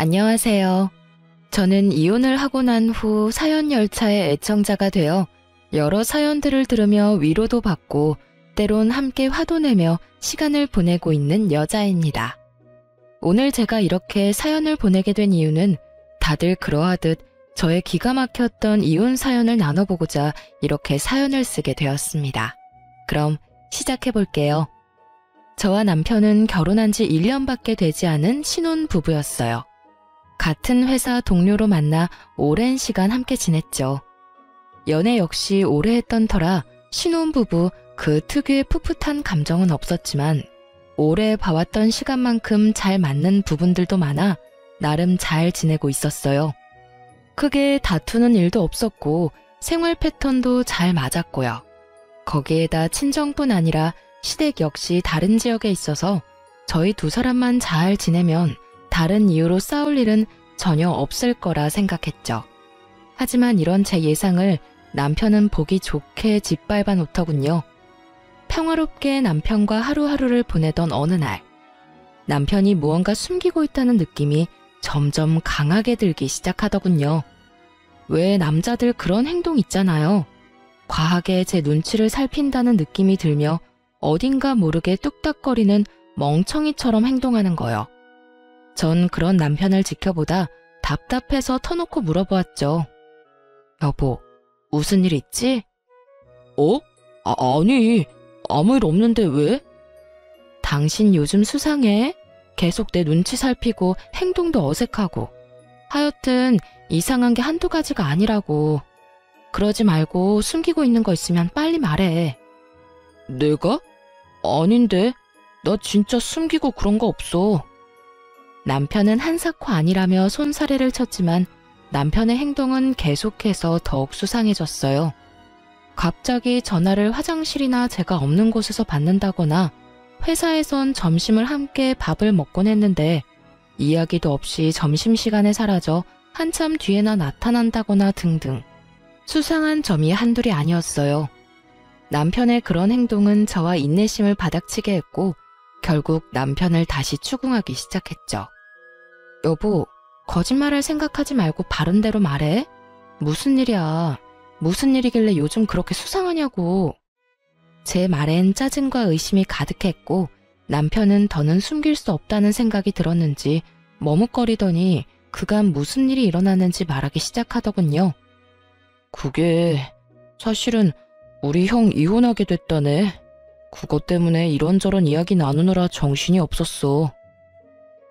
안녕하세요. 저는 이혼을 하고 난 후 사연 열차의 애청자가 되어 여러 사연들을 들으며 위로도 받고 때론 함께 화도 내며 시간을 보내고 있는 여자입니다. 오늘 제가 이렇게 사연을 보내게 된 이유는 다들 그러하듯 저의 기가 막혔던 이혼 사연을 나눠보고자 이렇게 사연을 쓰게 되었습니다. 그럼 시작해 볼게요. 저와 남편은 결혼한 지 1년밖에 되지 않은 신혼부부였어요. 같은 회사 동료로 만나 오랜 시간 함께 지냈죠. 연애 역시 오래 했던 터라 신혼부부 그 특유의 풋풋한 감정은 없었지만 오래 봐왔던 시간만큼 잘 맞는 부분들도 많아 나름 잘 지내고 있었어요. 크게 다투는 일도 없었고 생활 패턴도 잘 맞았고요. 거기에다 친정뿐 아니라 시댁 역시 다른 지역에 있어서 저희 두 사람만 잘 지내면 다른 이유로 싸울 일은 전혀 없을 거라 생각했죠. 하지만 이런 제 예상을 남편은 보기 좋게 짓밟아 놓더군요. 평화롭게 남편과 하루하루를 보내던 어느 날, 남편이 무언가 숨기고 있다는 느낌이 점점 강하게 들기 시작하더군요. 왜 남자들 그런 행동 있잖아요. 과하게 제 눈치를 살핀다는 느낌이 들며 어딘가 모르게 뚝딱거리는 멍청이처럼 행동하는 거요. 전 그런 남편을 지켜보다 답답해서 터놓고 물어보았죠. 여보, 무슨 일 있지? 아니, 아무 일 없는데 왜? 당신 요즘 수상해? 계속 내 눈치 살피고 행동도 어색하고. 하여튼 이상한 게 한두 가지가 아니라고. 그러지 말고 숨기고 있는 거 있으면 빨리 말해. 내가? 아닌데. 나 진짜 숨기고 그런 거 없어. 남편은 한사코 아니라며 손사래를 쳤지만 남편의 행동은 계속해서 더욱 수상해졌어요. 갑자기 전화를 화장실이나 제가 없는 곳에서 받는다거나 회사에선 점심을 함께 밥을 먹곤 했는데 이야기도 없이 점심시간에 사라져 한참 뒤에나 나타난다거나 등등 수상한 점이 한둘이 아니었어요. 남편의 그런 행동은 저와 인내심을 바닥치게 했고 결국 남편을 다시 추궁하기 시작했죠. 여보, 거짓말할 생각하지 말고 바른 대로 말해. 무슨 일이야? 무슨 일이길래 요즘 그렇게 수상하냐고. 제 말엔 짜증과 의심이 가득했고 남편은 더는 숨길 수 없다는 생각이 들었는지 머뭇거리더니 그간 무슨 일이 일어났는지 말하기 시작하더군요. 그게 사실은 우리 형 이혼하게 됐다네. 그것 때문에 이런저런 이야기 나누느라 정신이 없었어.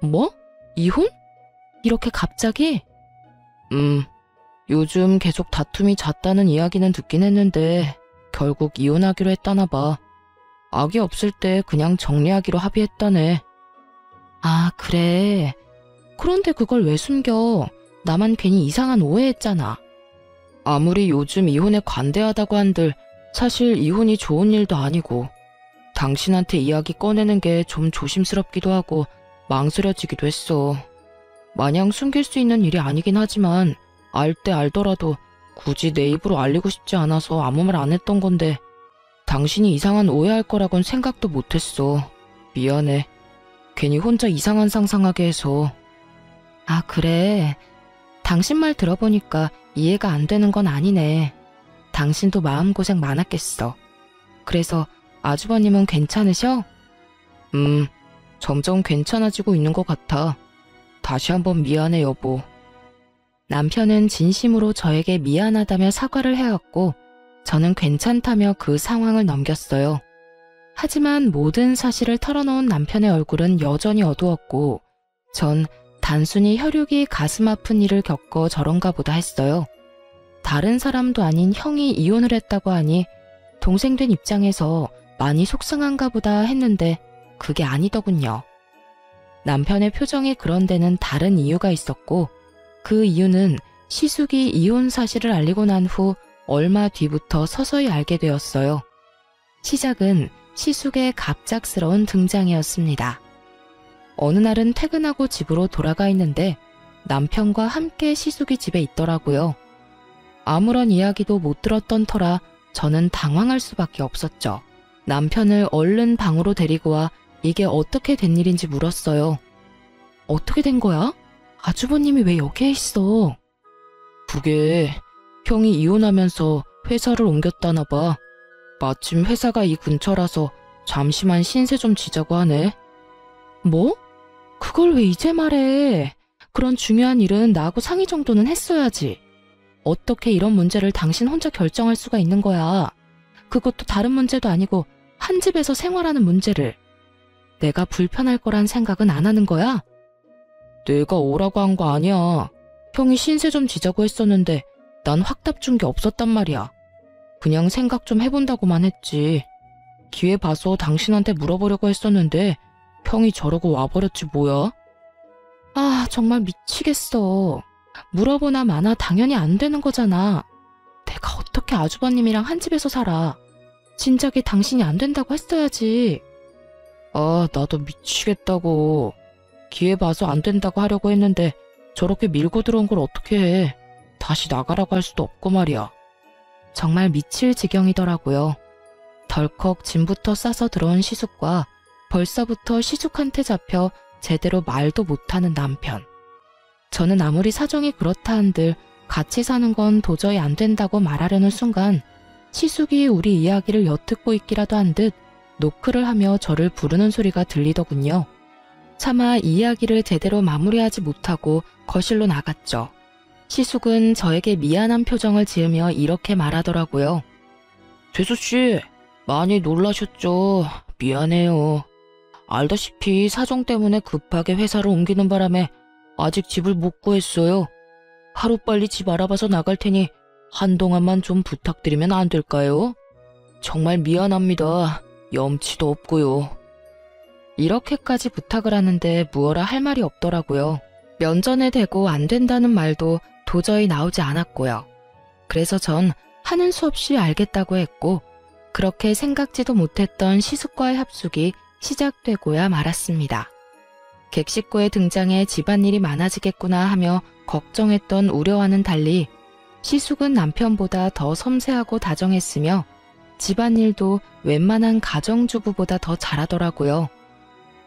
뭐? 이혼? 이렇게 갑자기? 요즘 계속 다툼이 잦다는 이야기는 듣긴 했는데 결국 이혼하기로 했다나 봐. 아기 없을 때 그냥 정리하기로 합의했다네. 아, 그래. 그런데 그걸 왜 숨겨? 나만 괜히 이상한 오해했잖아. 아무리 요즘 이혼에 관대하다고 한들 사실 이혼이 좋은 일도 아니고 당신한테 이야기 꺼내는 게 좀 조심스럽기도 하고 망설여지기도 했어. 마냥 숨길 수 있는 일이 아니긴 하지만 알 때 알더라도 굳이 내 입으로 알리고 싶지 않아서 아무 말 안 했던 건데 당신이 이상한 오해할 거라곤 생각도 못했어. 미안해. 괜히 혼자 이상한 상상하게 해서. 아, 그래. 당신 말 들어보니까 이해가 안 되는 건 아니네. 당신도 마음고생 많았겠어. 그래서 아주버님은 괜찮으셔? 점점 괜찮아지고 있는 것 같아. 다시 한번 미안해, 여보. 남편은 진심으로 저에게 미안하다며 사과를 해왔고 저는 괜찮다며 그 상황을 넘겼어요. 하지만 모든 사실을 털어놓은 남편의 얼굴은 여전히 어두웠고 전 단순히 혈육이 가슴 아픈 일을 겪어 저런가 보다 했어요. 다른 사람도 아닌 형이 이혼을 했다고 하니 동생 된 입장에서 많이 속상한가 보다 했는데 그게 아니더군요. 남편의 표정이 그런 데는 다른 이유가 있었고 그 이유는 시숙이 이혼 사실을 알리고 난 후 얼마 뒤부터 서서히 알게 되었어요. 시작은 시숙의 갑작스러운 등장이었습니다. 어느 날은 퇴근하고 집으로 돌아가 있는데 남편과 함께 시숙이 집에 있더라고요. 아무런 이야기도 못 들었던 터라 저는 당황할 수밖에 없었죠. 남편을 얼른 방으로 데리고 와 이게 어떻게 된 일인지 물었어요. 어떻게 된 거야? 아주버님이 왜 여기에 있어? 그게 형이 이혼하면서 회사를 옮겼다나 봐. 마침 회사가 이 근처라서 잠시만 신세 좀 지자고 하네. 뭐? 그걸 왜 이제 말해? 그런 중요한 일은 나하고 상의 정도는 했어야지. 어떻게 이런 문제를 당신 혼자 결정할 수가 있는 거야? 그것도 다른 문제도 아니고 한 집에서 생활하는 문제를. 내가 불편할 거란 생각은 안 하는 거야? 내가 오라고 한 거 아니야. 형이 신세 좀 지자고 했었는데 난 확답 준 게 없었단 말이야. 그냥 생각 좀 해본다고만 했지. 기회 봐서 당신한테 물어보려고 했었는데 형이 저러고 와버렸지 뭐야? 아, 정말 미치겠어. 물어보나 마나 당연히 안 되는 거잖아. 내가 어떻게 아주버님이랑 한 집에서 살아. 진작에 당신이 안 된다고 했어야지. 아, 나도 미치겠다고. 기회 봐서 안 된다고 하려고 했는데 저렇게 밀고 들어온 걸 어떻게 해. 다시 나가라고 할 수도 없고 말이야. 정말 미칠 지경이더라고요. 덜컥 짐부터 싸서 들어온 시숙과 벌써부터 시숙한테 잡혀 제대로 말도 못하는 남편. 저는 아무리 사정이 그렇다 한들 같이 사는 건 도저히 안 된다고 말하려는 순간 시숙이 우리 이야기를 엿듣고 있기라도 한 듯 노크를 하며 저를 부르는 소리가 들리더군요. 차마 이야기를 제대로 마무리하지 못하고 거실로 나갔죠. 시숙은 저에게 미안한 표정을 지으며 이렇게 말하더라고요. 재수씨, 많이 놀라셨죠? 미안해요. 알다시피 사정 때문에 급하게 회사를 옮기는 바람에 아직 집을 못 구했어요. 하루빨리 집 알아봐서 나갈 테니 한동안만 좀 부탁드리면 안 될까요? 정말 미안합니다. 염치도 없고요. 이렇게까지 부탁을 하는데 무어라 할 말이 없더라고요. 면전에 대고 안 된다는 말도 도저히 나오지 않았고요. 그래서 전 하는 수 없이 알겠다고 했고 그렇게 생각지도 못했던 시숙과의 합숙이 시작되고야 말았습니다. 객식구의 등장에 집안일이 많아지겠구나 하며 걱정했던 우려와는 달리 시숙은 남편보다 더 섬세하고 다정했으며 집안일도 웬만한 가정주부보다 더 잘하더라고요.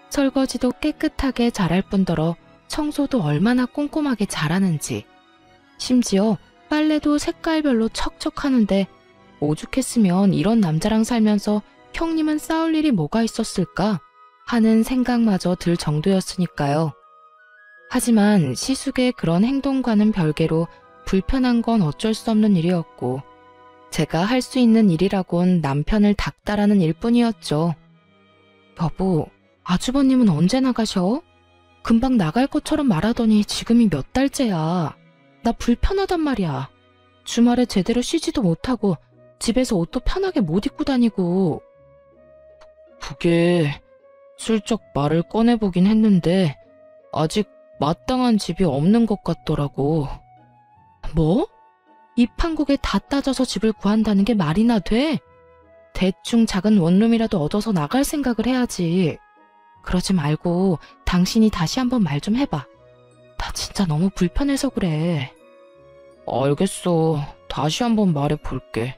설거지도 깨끗하게 잘할 뿐더러 청소도 얼마나 꼼꼼하게 잘하는지. 심지어 빨래도 색깔별로 척척하는데 오죽했으면 이런 남자랑 살면서 형님은 싸울 일이 뭐가 있었을까 하는 생각마저 들 정도였으니까요. 하지만 시숙의 그런 행동과는 별개로 불편한 건 어쩔 수 없는 일이었고 제가 할 수 있는 일이라곤 남편을 닥달하는 일뿐이었죠. 여보, 아주버님은 언제 나가셔? 금방 나갈 것처럼 말하더니 지금이 몇 달째야. 나 불편하단 말이야. 주말에 제대로 쉬지도 못하고 집에서 옷도 편하게 못 입고 다니고. 그게 슬쩍 말을 꺼내보긴 했는데 아직 마땅한 집이 없는 것 같더라고. 뭐? 이 판국에 다 따져서 집을 구한다는 게 말이나 돼? 대충 작은 원룸이라도 얻어서 나갈 생각을 해야지. 그러지 말고 당신이 다시 한번 말 좀 해봐. 나 진짜 너무 불편해서 그래. 알겠어. 다시 한번 말해볼게.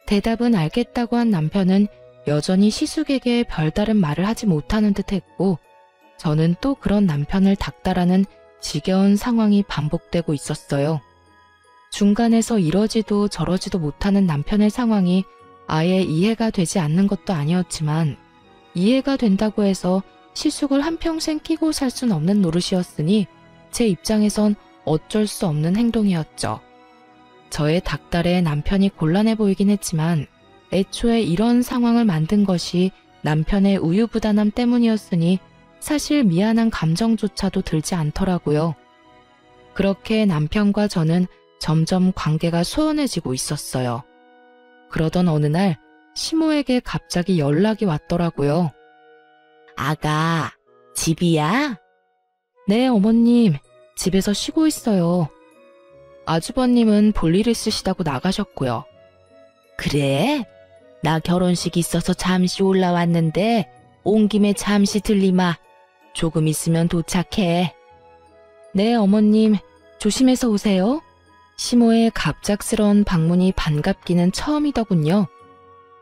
대답은 알겠다고 한 남편은 여전히 시숙에게 별다른 말을 하지 못하는 듯 했고 저는 또 그런 남편을 닥달하는 지겨운 상황이 반복되고 있었어요. 중간에서 이러지도 저러지도 못하는 남편의 상황이 아예 이해가 되지 않는 것도 아니었지만 이해가 된다고 해서 시숙을 한평생 끼고 살 순 없는 노릇이었으니 제 입장에선 어쩔 수 없는 행동이었죠. 저의 닥달에 남편이 곤란해 보이긴 했지만 애초에 이런 상황을 만든 것이 남편의 우유부단함 때문이었으니 사실 미안한 감정조차도 들지 않더라고요. 그렇게 남편과 저는 점점 관계가 소원해지고 있었어요. 그러던 어느 날 시모에게 갑자기 연락이 왔더라고요. 아가, 집이야? 네, 어머님. 집에서 쉬고 있어요. 아주버님은 볼일 있으시다고 나가셨고요. 그래? 나 결혼식 있어서 잠시 올라왔는데 온 김에 잠시 들리마. 조금 있으면 도착해. 네, 어머님. 조심해서 오세요. 시모의 갑작스러운 방문이 반갑기는 처음이더군요.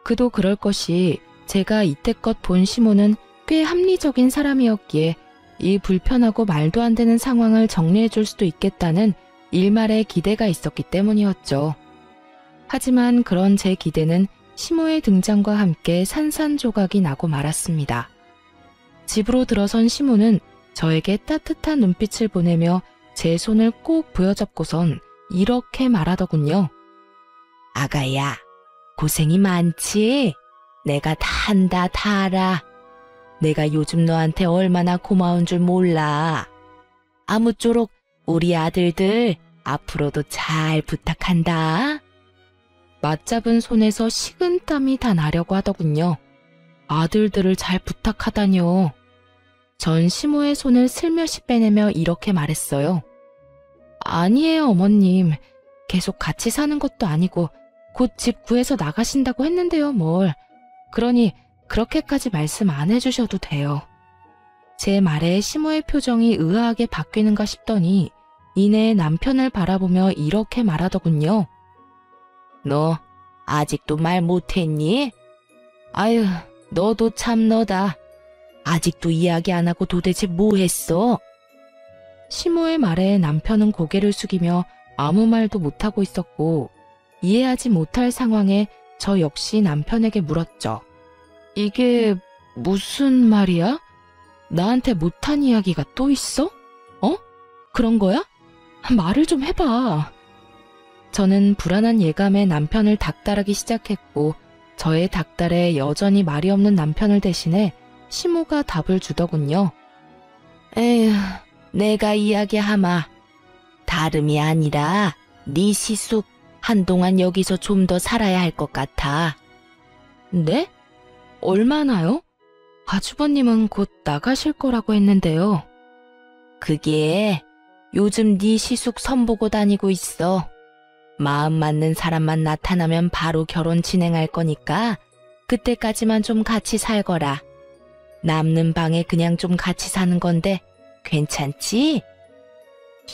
그도 그럴 것이 제가 이때껏 본 시모는 꽤 합리적인 사람이었기에 이 불편하고 말도 안 되는 상황을 정리해 줄 수도 있겠다는 일말의 기대가 있었기 때문이었죠. 하지만 그런 제 기대는 시모의 등장과 함께 산산조각이 나고 말았습니다. 집으로 들어선 시모는 저에게 따뜻한 눈빛을 보내며 제 손을 꼭 부여잡고선 이렇게 말하더군요. 아가야, 고생이 많지? 내가 다 한다, 다 알아. 내가 요즘 너한테 얼마나 고마운 줄 몰라. 아무쪼록 우리 아들들 앞으로도 잘 부탁한다. 맞잡은 손에서 식은땀이 다 나려고 하더군요. 아들들을 잘 부탁하다뇨. 전 시모의 손을 슬며시 빼내며 이렇게 말했어요. 아니에요, 어머님. 계속 같이 사는 것도 아니고 곧 집 구해서 나가신다고 했는데요, 뭘. 그러니 그렇게까지 말씀 안 해주셔도 돼요. 제 말에 시모의 표정이 의아하게 바뀌는가 싶더니 이내 남편을 바라보며 이렇게 말하더군요. 너 아직도 말 못했니? 아유, 너도 참 너다. 아직도 이야기 안 하고 도대체 뭐 했어? 시모의 말에 남편은 고개를 숙이며 아무 말도 못하고 있었고 이해하지 못할 상황에 저 역시 남편에게 물었죠. 이게 무슨 말이야? 나한테 못한 이야기가 또 있어? 어? 그런 거야? 말을 좀 해봐. 저는 불안한 예감에 남편을 닥달하기 시작했고 저의 닥달에 여전히 말이 없는 남편을 대신해 시모가 답을 주더군요. 에휴, 내가 이야기하마. 다름이 아니라 네 시숙 한동안 여기서 좀 더 살아야 할 것 같아. 네? 얼마나요? 아주버님은 곧 나가실 거라고 했는데요. 그게 요즘 네 시숙 선보고 다니고 있어. 마음 맞는 사람만 나타나면 바로 결혼 진행할 거니까 그때까지만 좀 같이 살거라. 남는 방에 그냥 좀 같이 사는 건데 괜찮지?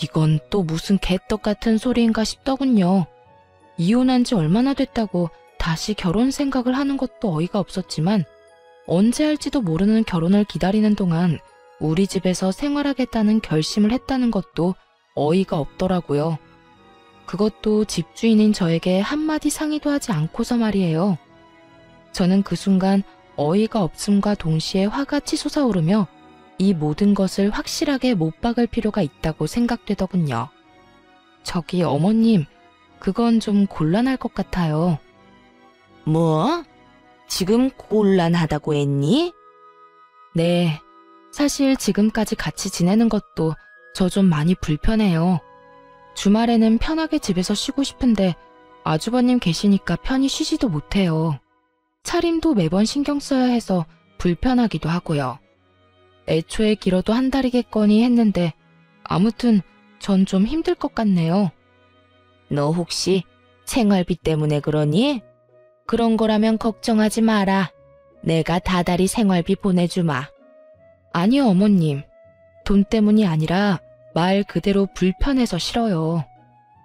이건 또 무슨 개떡 같은 소리인가 싶더군요. 이혼한 지 얼마나 됐다고 다시 결혼 생각을 하는 것도 어이가 없었지만 언제 할지도 모르는 결혼을 기다리는 동안 우리 집에서 생활하겠다는 결심을 했다는 것도 어이가 없더라고요. 그것도 집주인인 저에게 한마디 상의도 하지 않고서 말이에요. 저는 그 순간 어이가 없음과 동시에 화가 치솟아오르며 이 모든 것을 확실하게 못 박을 필요가 있다고 생각되더군요. 저기 어머님, 그건 좀 곤란할 것 같아요. 뭐? 지금 곤란하다고 했니? 네, 사실 지금까지 같이 지내는 것도 저 좀 많이 불편해요. 주말에는 편하게 집에서 쉬고 싶은데 아주버님 계시니까 편히 쉬지도 못해요. 차림도 매번 신경 써야 해서 불편하기도 하고요. 애초에 길어도 한 달이겠거니 했는데 아무튼 전 좀 힘들 것 같네요. 너 혹시 생활비 때문에 그러니? 그런 거라면 걱정하지 마라. 내가 다달이 생활비 보내주마. 아니요, 어머님. 돈 때문이 아니라 말 그대로 불편해서 싫어요.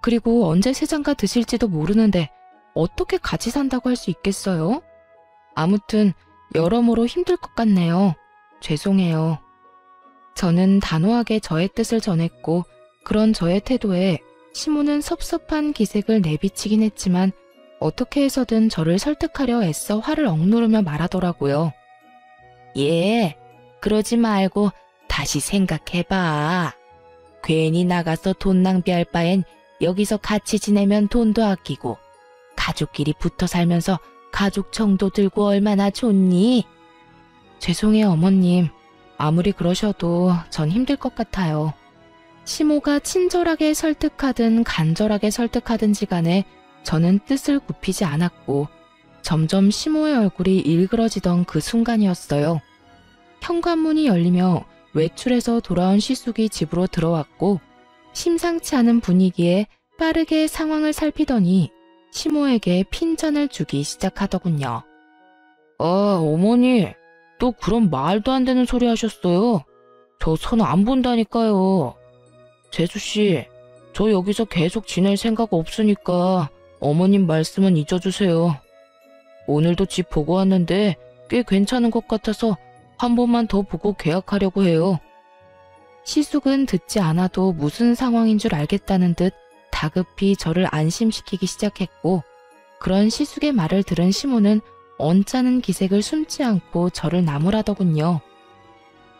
그리고 언제 세장가 드실지도 모르는데 어떻게 같이 산다고 할 수 있겠어요? 아무튼 여러모로 힘들 것 같네요. 죄송해요. 저는 단호하게 저의 뜻을 전했고 그런 저의 태도에 시모는 섭섭한 기색을 내비치긴 했지만 어떻게 해서든 저를 설득하려 애써 화를 억누르며 말하더라고요. 예, 그러지 말고 다시 생각해봐. 괜히 나가서 돈 낭비할 바엔 여기서 같이 지내면 돈도 아끼고 가족끼리 붙어 살면서 가족 정도 들고 얼마나 좋니? 죄송해요, 어머님. 아무리 그러셔도 전 힘들 것 같아요. 시모가 친절하게 설득하든 간절하게 설득하든지 간에 저는 뜻을 굽히지 않았고 점점 시모의 얼굴이 일그러지던 그 순간이었어요. 현관문이 열리며 외출해서 돌아온 시숙이 집으로 들어왔고 심상치 않은 분위기에 빠르게 상황을 살피더니 시모에게 핀잔을 주기 시작하더군요. 어머니, 또 그런 말도 안 되는 소리 하셨어요. 저 손 안 본다니까요. 재수씨, 저 여기서 계속 지낼 생각 없으니까 어머님 말씀은 잊어주세요. 오늘도 집 보고 왔는데 꽤 괜찮은 것 같아서 한 번만 더 보고 계약하려고 해요. 시숙은 듣지 않아도 무슨 상황인 줄 알겠다는 듯 다급히 저를 안심시키기 시작했고, 그런 시숙의 말을 들은 시모는 언짢은 기색을 숨지 않고 저를 나무라더군요.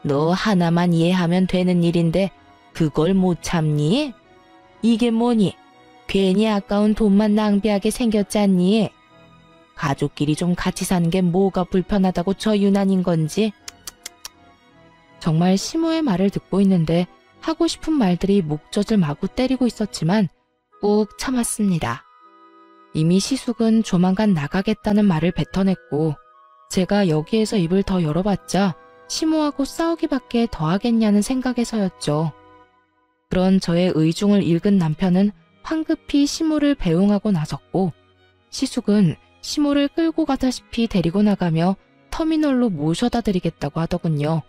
너 하나만 이해하면 되는 일인데 그걸 못 참니? 이게 뭐니? 괜히 아까운 돈만 낭비하게 생겼잖니? 가족끼리 좀 같이 사는 게 뭐가 불편하다고 저 유난인 건지? 정말 시모의 말을 듣고 있는데 하고 싶은 말들이 목젖을 마구 때리고 있었지만 꾹 참았습니다. 이미 시숙은 조만간 나가겠다는 말을 뱉어냈고, 제가 여기에서 입을 더 열어봤자 시모하고 싸우기밖에 더 하겠냐는 생각에서였죠. 그런 저의 의중을 읽은 남편은 황급히 시모를 배웅하고 나섰고, 시숙은 시모를 끌고 가다시피 데리고 나가며 터미널로 모셔다 드리겠다고 하더군요.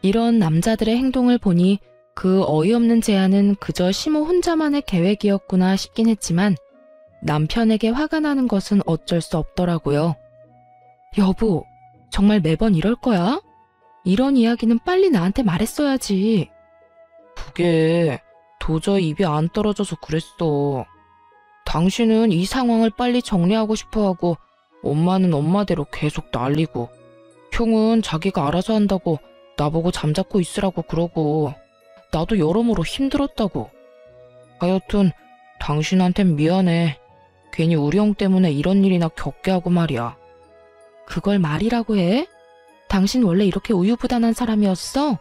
이런 남자들의 행동을 보니 그 어이없는 제안은 그저 시모 혼자만의 계획이었구나 싶긴 했지만, 남편에게 화가 나는 것은 어쩔 수 없더라고요. 여보, 정말 매번 이럴 거야? 이런 이야기는 빨리 나한테 말했어야지. 그게 도저히 입이 안 떨어져서 그랬어. 당신은 이 상황을 빨리 정리하고 싶어하고 엄마는 엄마대로 계속 난리고, 형은 자기가 알아서 한다고 나보고 잠자코 있으라고 그러고, 나도 여러모로 힘들었다고. 하여튼 당신한텐 미안해. 괜히 우리 형 때문에 이런 일이나 겪게 하고 말이야. 그걸 말이라고 해? 당신 원래 이렇게 우유부단한 사람이었어?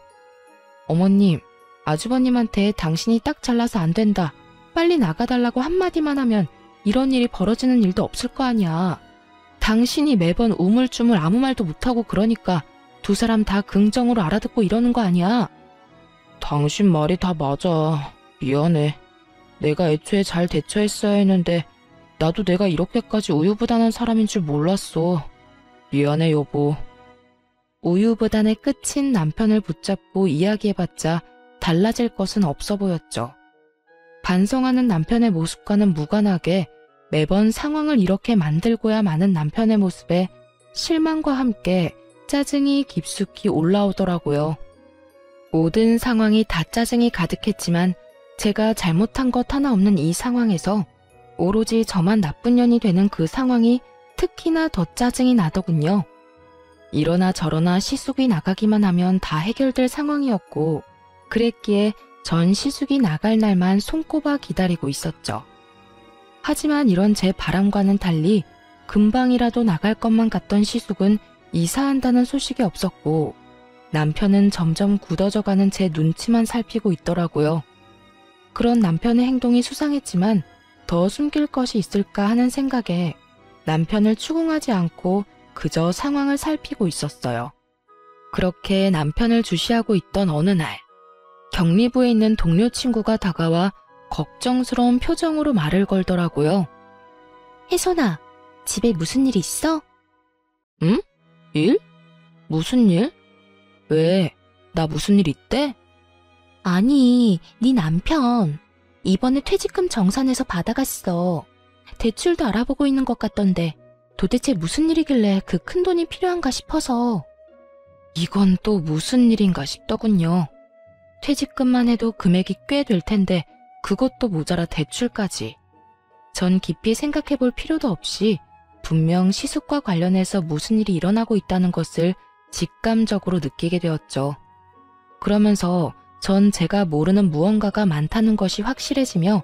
어머님, 아주버님한테 당신이 딱 잘나서 안 된다, 빨리 나가달라고 한마디만 하면 이런 일이 벌어지는 일도 없을 거 아니야. 당신이 매번 우물쭈물 아무 말도 못하고 그러니까 두 사람 다 긍정으로 알아듣고 이러는 거 아니야. 당신 말이 다 맞아. 미안해. 내가 애초에 잘 대처했어야 했는데 나도 내가 이렇게까지 우유부단한 사람인 줄 몰랐어. 미안해, 여보. 우유부단의 끝인 남편을 붙잡고 이야기해봤자 달라질 것은 없어 보였죠. 반성하는 남편의 모습과는 무관하게 매번 상황을 이렇게 만들고야 마는 남편의 모습에 실망과 함께 짜증이 깊숙이 올라오더라고요. 모든 상황이 다 짜증이 가득했지만 제가 잘못한 것 하나 없는 이 상황에서 오로지 저만 나쁜 년이 되는 그 상황이 특히나 더 짜증이 나더군요. 이러나 저러나 시숙이 나가기만 하면 다 해결될 상황이었고, 그랬기에 전 시숙이 나갈 날만 손꼽아 기다리고 있었죠. 하지만 이런 제 바람과는 달리 금방이라도 나갈 것만 같던 시숙은 이사한다는 소식이 없었고, 남편은 점점 굳어져가는 제 눈치만 살피고 있더라고요. 그런 남편의 행동이 수상했지만 더 숨길 것이 있을까 하는 생각에 남편을 추궁하지 않고 그저 상황을 살피고 있었어요. 그렇게 남편을 주시하고 있던 어느 날, 격리부에 있는 동료 친구가 다가와 걱정스러운 표정으로 말을 걸더라고요. 혜선아, 집에 무슨 일 있어? 응? 일? 무슨 일? 왜? 나 무슨 일 있대? 아니, 네 남편. 이번에 퇴직금 정산해서 받아갔어. 대출도 알아보고 있는 것 같던데 도대체 무슨 일이길래 그 큰돈이 필요한가 싶어서. 이건 또 무슨 일인가 싶더군요. 퇴직금만 해도 금액이 꽤 될 텐데 그것도 모자라 대출까지. 전 깊이 생각해 볼 필요도 없이 분명 시숙과 관련해서 무슨 일이 일어나고 있다는 것을 직감적으로 느끼게 되었죠. 그러면서 전 제가 모르는 무언가가 많다는 것이 확실해지며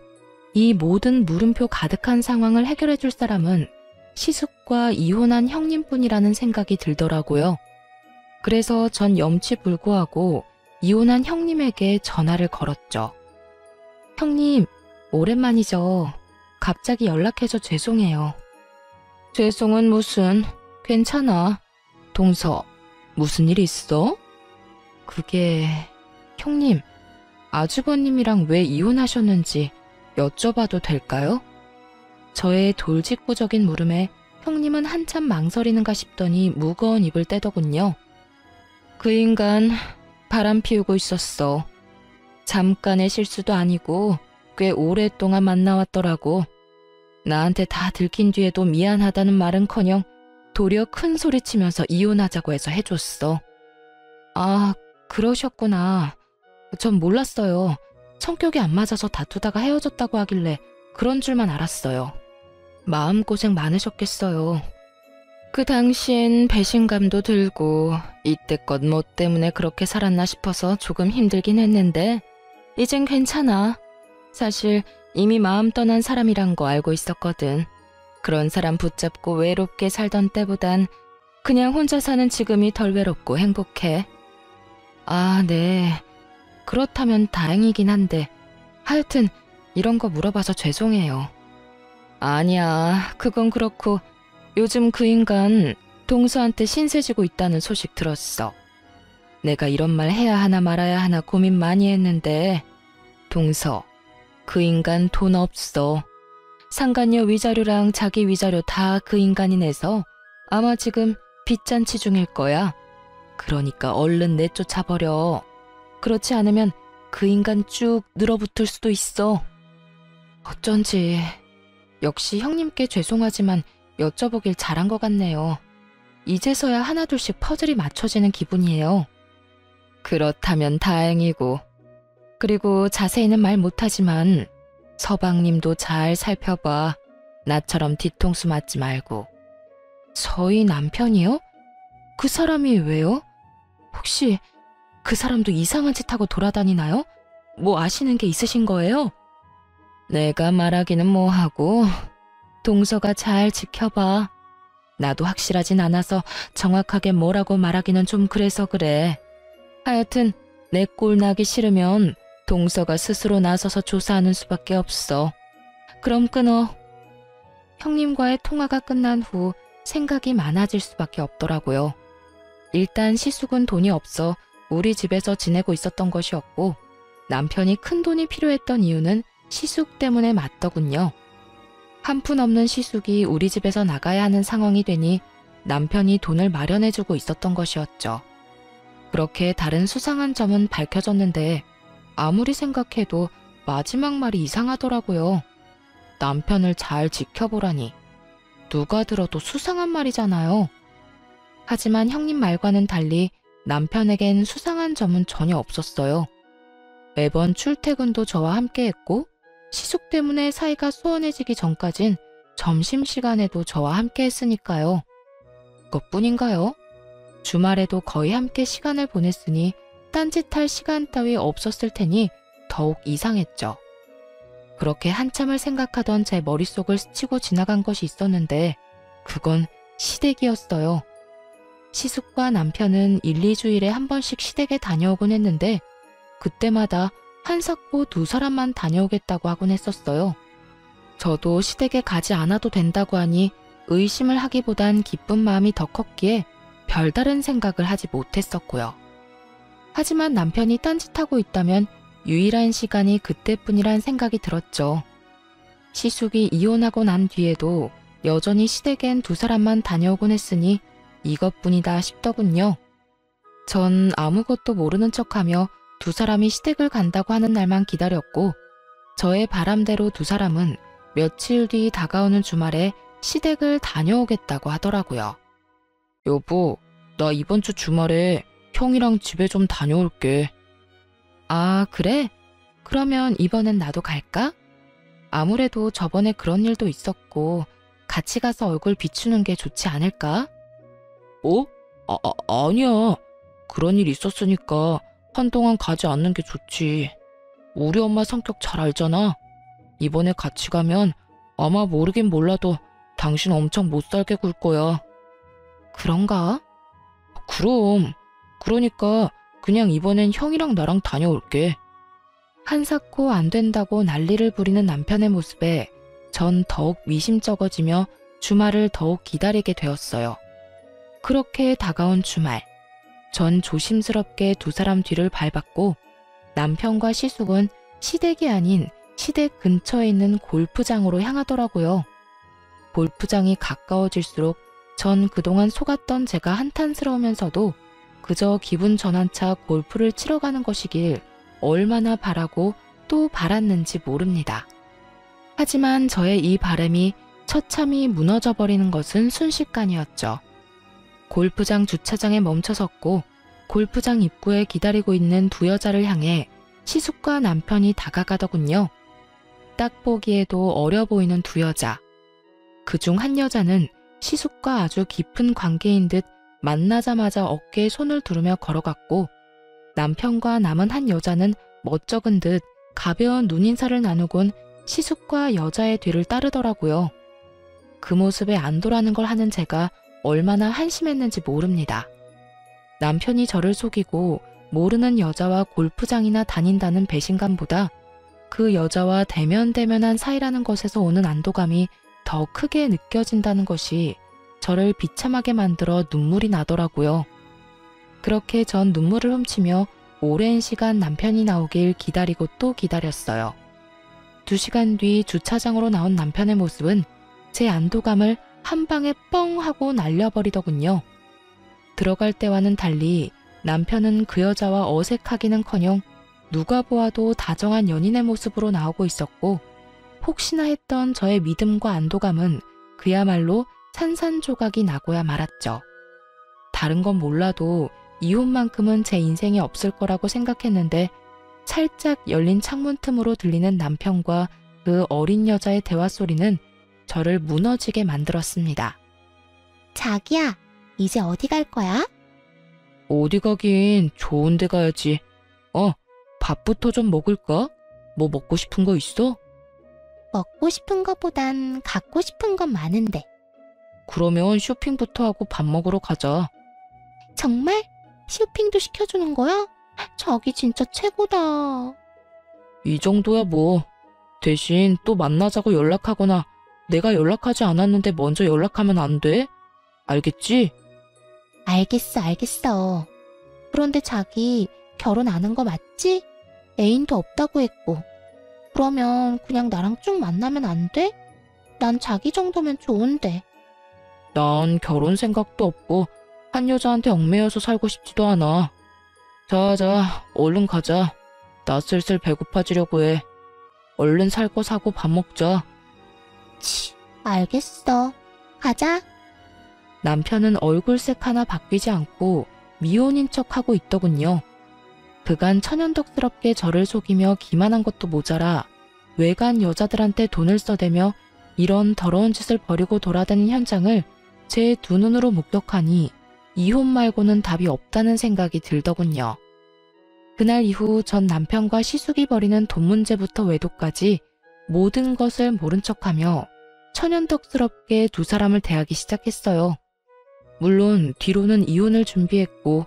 이 모든 물음표 가득한 상황을 해결해 줄 사람은 시숙과 이혼한 형님뿐이라는 생각이 들더라고요. 그래서 전 염치불구하고 이혼한 형님에게 전화를 걸었죠. 형님, 오랜만이죠. 갑자기 연락해서 죄송해요. 죄송은 무슨, 괜찮아. 동서, 무슨 일 있어? 그게... 형님, 아주버님이랑 왜 이혼하셨는지 여쭤봐도 될까요? 저의 돌직구적인 물음에 형님은 한참 망설이는가 싶더니 무거운 입을 떼더군요. 그 인간 바람 피우고 있었어. 잠깐의 실수도 아니고 꽤 오랫동안 만나왔더라고. 나한테 다 들킨 뒤에도 미안하다는 말은커녕 도리어 큰 소리치면서 이혼하자고 해서 해줬어. 아, 그러셨구나. 전 몰랐어요. 성격이 안 맞아서 다투다가 헤어졌다고 하길래 그런 줄만 알았어요. 마음고생 많으셨겠어요. 그 당시엔 배신감도 들고 이때껏 뭐 때문에 그렇게 살았나 싶어서 조금 힘들긴 했는데 이젠 괜찮아. 사실 이미 마음 떠난 사람이란 거 알고 있었거든. 그런 사람 붙잡고 외롭게 살던 때보단 그냥 혼자 사는 지금이 덜 외롭고 행복해. 아, 네. 그렇다면 다행이긴 한데 하여튼 이런 거 물어봐서 죄송해요. 아니야, 그건 그렇고 요즘 그 인간 동서한테 신세 지고 있다는 소식 들었어. 내가 이런 말 해야 하나 말아야 하나 고민 많이 했는데 동서, 그 인간 돈 없어. 상간녀 위자료랑 자기 위자료 다 그 인간이 내서 아마 지금 빚잔치 중일 거야. 그러니까 얼른 내쫓아버려. 그렇지 않으면 그 인간 쭉 늘어붙을 수도 있어. 어쩐지 역시 형님께 죄송하지만 여쭤보길 잘한 것 같네요. 이제서야 하나둘씩 퍼즐이 맞춰지는 기분이에요. 그렇다면 다행이고. 그리고 자세히는 말 못하지만 서방님도 잘 살펴봐. 나처럼 뒤통수 맞지 말고. 저희 남편이요? 그 사람이 왜요? 혹시 그 사람도 이상한 짓 하고 돌아다니나요? 뭐 아시는 게 있으신 거예요? 내가 말하기는 뭐하고 동서가 잘 지켜봐. 나도 확실하진 않아서 정확하게 뭐라고 말하기는 좀 그래서 그래. 하여튼 내 꼴 나기 싫으면 동서가 스스로 나서서 조사하는 수밖에 없어. 그럼 끊어. 형님과의 통화가 끝난 후 생각이 많아질 수밖에 없더라고요. 일단 시숙은 돈이 없어 우리 집에서 지내고 있었던 것이었고 남편이 큰 돈이 필요했던 이유는 시숙 때문에 맞더군요. 한 푼 없는 시숙이 우리 집에서 나가야 하는 상황이 되니 남편이 돈을 마련해주고 있었던 것이었죠. 그렇게 다른 수상한 점은 밝혀졌는데 아무리 생각해도 마지막 말이 이상하더라고요. 남편을 잘 지켜보라니. 누가 들어도 수상한 말이잖아요. 하지만 형님 말과는 달리 남편에겐 수상한 점은 전혀 없었어요. 매번 출퇴근도 저와 함께 했고 시숙 때문에 사이가 소원해지기 전까진 점심시간에도 저와 함께 했으니까요. 그것뿐인가요? 주말에도 거의 함께 시간을 보냈으니 딴짓할 시간 따위 없었을 테니 더욱 이상했죠. 그렇게 한참을 생각하던 제 머릿속을 스치고 지나간 것이 있었는데 그건 시댁이었어요. 시숙과 남편은 1, 2주일에 한 번씩 시댁에 다녀오곤 했는데 그때마다 한사코 두 사람만 다녀오겠다고 하곤 했었어요. 저도 시댁에 가지 않아도 된다고 하니 의심을 하기보단 기쁜 마음이 더 컸기에 별다른 생각을 하지 못했었고요. 하지만 남편이 딴짓하고 있다면 유일한 시간이 그때뿐이란 생각이 들었죠. 시숙이 이혼하고 난 뒤에도 여전히 시댁엔 두 사람만 다녀오곤 했으니 이것뿐이다 싶더군요. 전 아무것도 모르는 척하며 두 사람이 시댁을 간다고 하는 날만 기다렸고 저의 바람대로 두 사람은 며칠 뒤 다가오는 주말에 시댁을 다녀오겠다고 하더라고요. 여보, 나 이번 주 주말에 형이랑 집에 좀 다녀올게. 아, 그래? 그러면 이번엔 나도 갈까? 아무래도 저번에 그런 일도 있었고 같이 가서 얼굴 비추는 게 좋지 않을까? 어? 아니야. 그런 일 있었으니까 한동안 가지 않는 게 좋지. 우리 엄마 성격 잘 알잖아. 이번에 같이 가면 아마 모르긴 몰라도 당신 엄청 못 살게 굴 거야. 그런가? 그럼. 그러니까 그냥 이번엔 형이랑 나랑 다녀올게. 한사코 안 된다고 난리를 부리는 남편의 모습에 전 더욱 미심쩍어지며 주말을 더욱 기다리게 되었어요. 그렇게 다가온 주말, 전 조심스럽게 두 사람 뒤를 밟았고 남편과 시숙은 시댁이 아닌 시댁 근처에 있는 골프장으로 향하더라고요. 골프장이 가까워질수록 전 그동안 속았던 제가 한탄스러우면서도 그저 기분 전환차 골프를 치러 가는 것이길 얼마나 바라고 또 바랐는지 모릅니다. 하지만 저의 이 바람이 처참히 무너져버리는 것은 순식간이었죠. 골프장 주차장에 멈춰섰고 골프장 입구에 기다리고 있는 두 여자를 향해 시숙과 남편이 다가가더군요. 딱 보기에도 어려 보이는 두 여자. 그중 한 여자는 시숙과 아주 깊은 관계인 듯 만나자마자 어깨에 손을 두르며 걸어갔고, 남편과 남은 한 여자는 멋쩍은 듯 가벼운 눈인사를 나누곤 시숙과 여자의 뒤를 따르더라고요. 그 모습에 안도라는 걸 하는 제가 얼마나 한심했는지 모릅니다. 남편이 저를 속이고 모르는 여자와 골프장이나 다닌다는 배신감보다 그 여자와 대면대면한 사이라는 것에서 오는 안도감이 더 크게 느껴진다는 것이 저를 비참하게 만들어 눈물이 나더라고요. 그렇게 전 눈물을 훔치며 오랜 시간 남편이 나오길 기다리고 또 기다렸어요. 2시간 뒤 주차장으로 나온 남편의 모습은 제 안도감을 한 방에 뻥 하고 날려버리더군요. 들어갈 때와는 달리 남편은 그 여자와 어색하기는커녕 누가 보아도 다정한 연인의 모습으로 나오고 있었고, 혹시나 했던 저의 믿음과 안도감은 그야말로 산산조각이 나고야 말았죠. 다른 건 몰라도 이혼만큼은 제 인생에 없을 거라고 생각했는데, 살짝 열린 창문 틈으로 들리는 남편과 그 어린 여자의 대화 소리는 저를 무너지게 만들었습니다. 자기야, 이제 어디 갈 거야? 어디 가긴 좋은 데 가야지. 밥부터 좀 먹을까? 뭐 먹고 싶은 거 있어? 먹고 싶은 거보단 갖고 싶은 건 많은데. 그러면 쇼핑부터 하고 밥 먹으러 가자. 정말? 쇼핑도 시켜주는 거야? 자기 진짜 최고다. 이 정도야 뭐. 대신 또 만나자고 연락하거나 내가 연락하지 않았는데 먼저 연락하면 안 돼? 알겠지? 알겠어. 그런데 자기 결혼 안 한 거 맞지? 애인도 없다고 했고. 그러면 그냥 나랑 쭉 만나면 안 돼? 난 자기 정도면 좋은데. 난 결혼 생각도 없고 한 여자한테 얽매여서 살고 싶지도 않아. 자, 얼른 가자. 나 슬슬 배고파지려고 해. 얼른 살 거 사고 밥 먹자. 알겠어. 가자. 남편은 얼굴색 하나 바뀌지 않고 미혼인 척하고 있더군요. 그간 천연덕스럽게 저를 속이며 기만한 것도 모자라 외간 여자들한테 돈을 써대며 이런 더러운 짓을 벌이고 돌아다닌 현장을 제 두 눈으로 목격하니 이혼 말고는 답이 없다는 생각이 들더군요. 그날 이후 전 남편과 시숙이 벌이는 돈 문제부터 외도까지 모든 것을 모른 척하며 천연덕스럽게 두 사람을 대하기 시작했어요. 물론 뒤로는 이혼을 준비했고,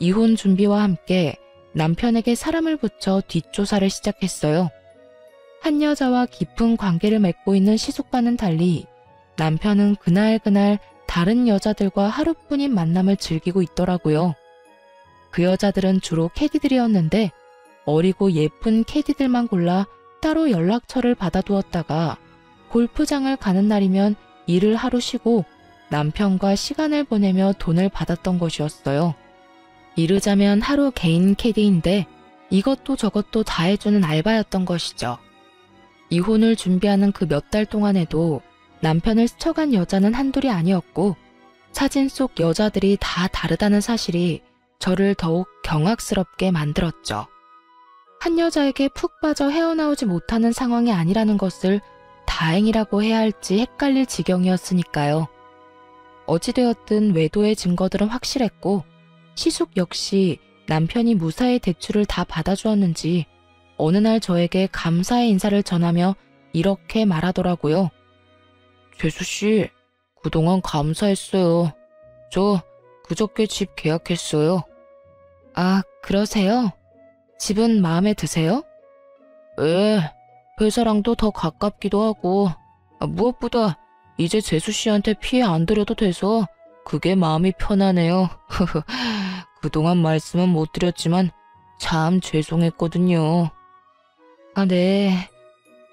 이혼 준비와 함께 남편에게 사람을 붙여 뒷조사를 시작했어요. 한 여자와 깊은 관계를 맺고 있는 시숙과는 달리 남편은 그날 다른 여자들과 하루뿐인 만남을 즐기고 있더라고요. 그 여자들은 주로 캐디들이었는데 어리고 예쁜 캐디들만 골라 따로 연락처를 받아두었다가 골프장을 가는 날이면 일을 하루 쉬고 남편과 시간을 보내며 돈을 받았던 것이었어요. 이르자면 하루 개인 캐디인데 이것도 저것도 다 해주는 알바였던 것이죠. 이혼을 준비하는 그 몇 달 동안에도 남편을 스쳐간 여자는 한둘이 아니었고, 사진 속 여자들이 다 다르다는 사실이 저를 더욱 경악스럽게 만들었죠. 한 여자에게 푹 빠져 헤어나오지 못하는 상황이 아니라는 것을 다행이라고 해야 할지 헷갈릴 지경이었으니까요. 어찌되었든 외도의 증거들은 확실했고, 시숙 역시 남편이 무사히 대출을 다 받아주었는지 어느 날 저에게 감사의 인사를 전하며 이렇게 말하더라고요. 재수씨, 그동안 감사했어요. 저 그저께 집 계약했어요. 아, 그러세요? 집은 마음에 드세요? 예, 회사랑도 더 가깝기도 하고, 무엇보다 이제 재수씨한테 피해 안 드려도 돼서 그게 마음이 편하네요. 그동안 말씀은 못 드렸지만 참 죄송했거든요. 아, 네.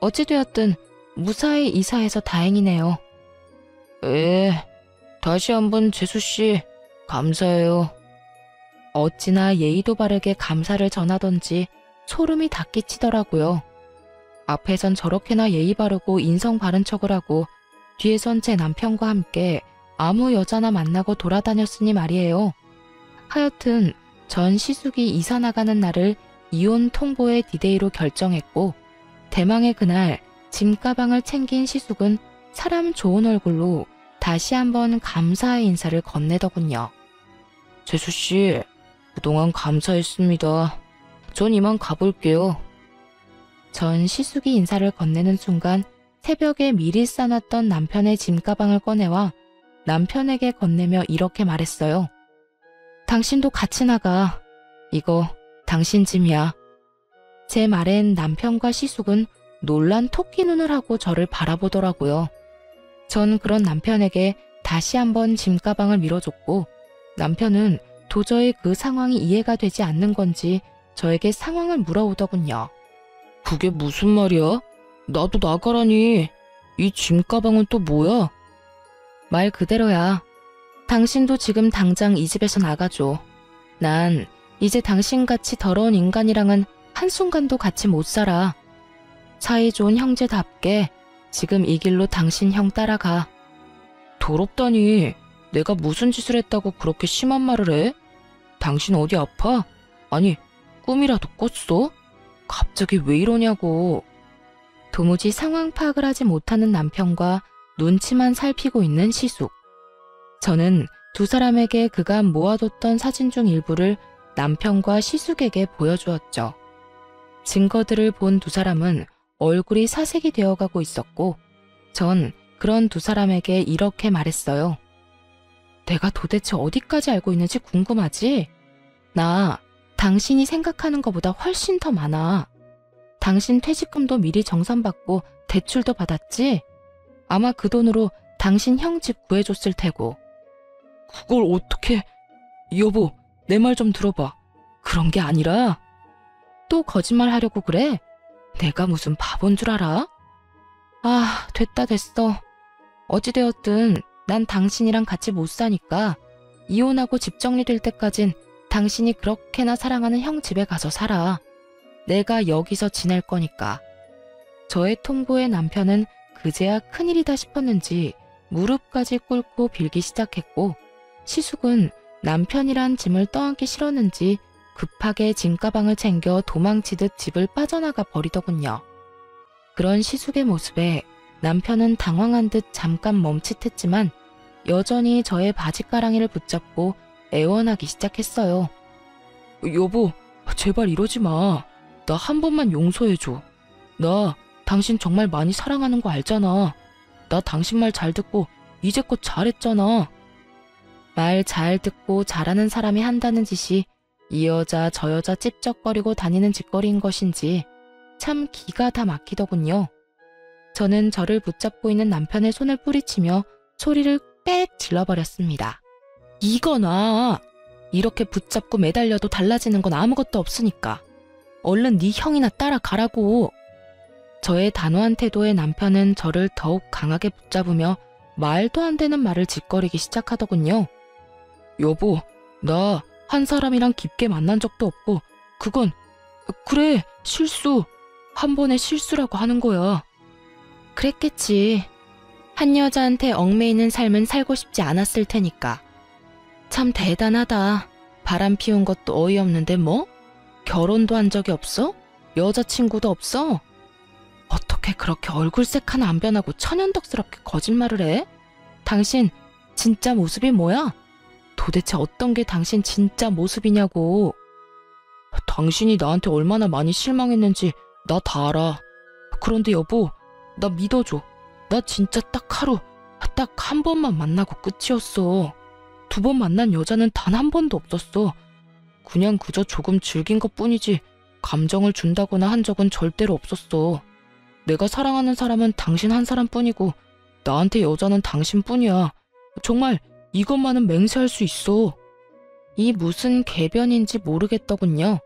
어찌되었든 무사히 이사해서 다행이네요. 예, 다시 한번 재수씨 감사해요. 어찌나 예의도 바르게 감사를 전하던지 소름이 다 끼치더라고요. 앞에선 저렇게나 예의 바르고 인성 바른 척을 하고 뒤에선 제 남편과 함께 아무 여자나 만나고 돌아다녔으니 말이에요. 하여튼 전 시숙이 이사 나가는 날을 이혼 통보의 디데이로 결정했고 대망의 그날 짐가방을 챙긴 시숙은 사람 좋은 얼굴로 다시 한번 감사의 인사를 건네더군요. 재수씨, 그동안 감사했습니다. 전 이만 가볼게요. 전 시숙이 인사를 건네는 순간 새벽에 미리 싸놨던 남편의 짐가방을 꺼내와 남편에게 건네며 이렇게 말했어요. 당신도 같이 나가. 이거 당신 짐이야. 제 말엔 남편과 시숙은 놀란 토끼 눈을 하고 저를 바라보더라고요. 전 그런 남편에게 다시 한번 짐가방을 밀어줬고 남편은 도저히 그 상황이 이해가 되지 않는 건지 저에게 상황을 물어오더군요. 그게 무슨 말이야? 나도 나가라니. 이 짐가방은 또 뭐야? 말 그대로야. 당신도 지금 당장 이 집에서 나가줘. 난 이제 당신같이 더러운 인간이랑은 한순간도 같이 못 살아. 사이 좋은 형제답게 지금 이 길로 당신 형 따라가. 더럽다니. 내가 무슨 짓을 했다고 그렇게 심한 말을 해? 당신 어디 아파? 아니, 꿈이라도 꿨어? 갑자기 왜 이러냐고. 도무지 상황 파악을 하지 못하는 남편과 눈치만 살피고 있는 시숙. 저는 두 사람에게 그간 모아뒀던 사진 중 일부를 남편과 시숙에게 보여주었죠. 증거들을 본 두 사람은 얼굴이 사색이 되어가고 있었고 전 그런 두 사람에게 이렇게 말했어요. 내가 도대체 어디까지 알고 있는지 궁금하지? 나 당신이 생각하는 것보다 훨씬 더 많아. 당신 퇴직금도 미리 정산받고 대출도 받았지? 아마 그 돈으로 당신 형 집 구해줬을 테고. 그걸 어떻게... 여보, 내 말 좀 들어봐. 그런 게 아니라... 또 거짓말 하려고 그래? 내가 무슨 바본 줄 알아? 아, 됐다 됐어. 어찌되었든 난 당신이랑 같이 못 사니까 이혼하고 집 정리될 때까진 당신이 그렇게나 사랑하는 형 집에 가서 살아. 내가 여기서 지낼 거니까. 저의 통보에 남편은 그제야 큰일이다 싶었는지 무릎까지 꿇고 빌기 시작했고 시숙은 남편이란 짐을 떠안기 싫었는지 급하게 짐가방을 챙겨 도망치듯 집을 빠져나가 버리더군요. 그런 시숙의 모습에 남편은 당황한 듯 잠깐 멈칫했지만 여전히 저의 바지가랑이를 붙잡고 애원하기 시작했어요. 여보, 제발 이러지 마. 나 한 번만 용서해줘. 나 당신 정말 많이 사랑하는 거 알잖아. 나 당신 말 잘 듣고 이제껏 잘했잖아. 말 잘 듣고 잘하는 사람이 한다는 짓이 이 여자 저 여자 찝쩍거리고 다니는 짓거리인 것인지 참 기가 다 막히더군요. 저는 저를 붙잡고 있는 남편의 손을 뿌리치며 소리를 빽 질러버렸습니다. 이거나 이렇게 붙잡고 매달려도 달라지는 건 아무것도 없으니까 얼른 네 형이나 따라가라고. 저의 단호한 태도에 남편은 저를 더욱 강하게 붙잡으며 말도 안 되는 말을 짓거리기 시작하더군요. 여보, 나 한 사람이랑 깊게 만난 적도 없고 그건 그래 실수. 한 번의 실수라고 하는 거야. 그랬겠지. 한 여자한테 얽매이는 삶은 살고 싶지 않았을 테니까. 참 대단하다. 바람 피운 것도 어이없는데 뭐? 결혼도 한 적이 없어? 여자친구도 없어? 어떻게 그렇게 얼굴색 하나 안 변하고 천연덕스럽게 거짓말을 해? 당신 진짜 모습이 뭐야? 도대체 어떤 게 당신 진짜 모습이냐고. 당신이 나한테 얼마나 많이 실망했는지 나 다 알아. 그런데 여보, 나 믿어줘. 나 진짜 딱 한 번만 만나고 끝이었어. 2번 만난 여자는 단 한 번도 없었어. 그냥 그저 조금 즐긴 것뿐이지 감정을 준다거나 한 적은 절대로 없었어. 내가 사랑하는 사람은 당신 한 사람뿐이고 나한테 여자는 당신뿐이야. 정말 이것만은 맹세할 수 있어. 이 무슨 궤변인지 모르겠더군요.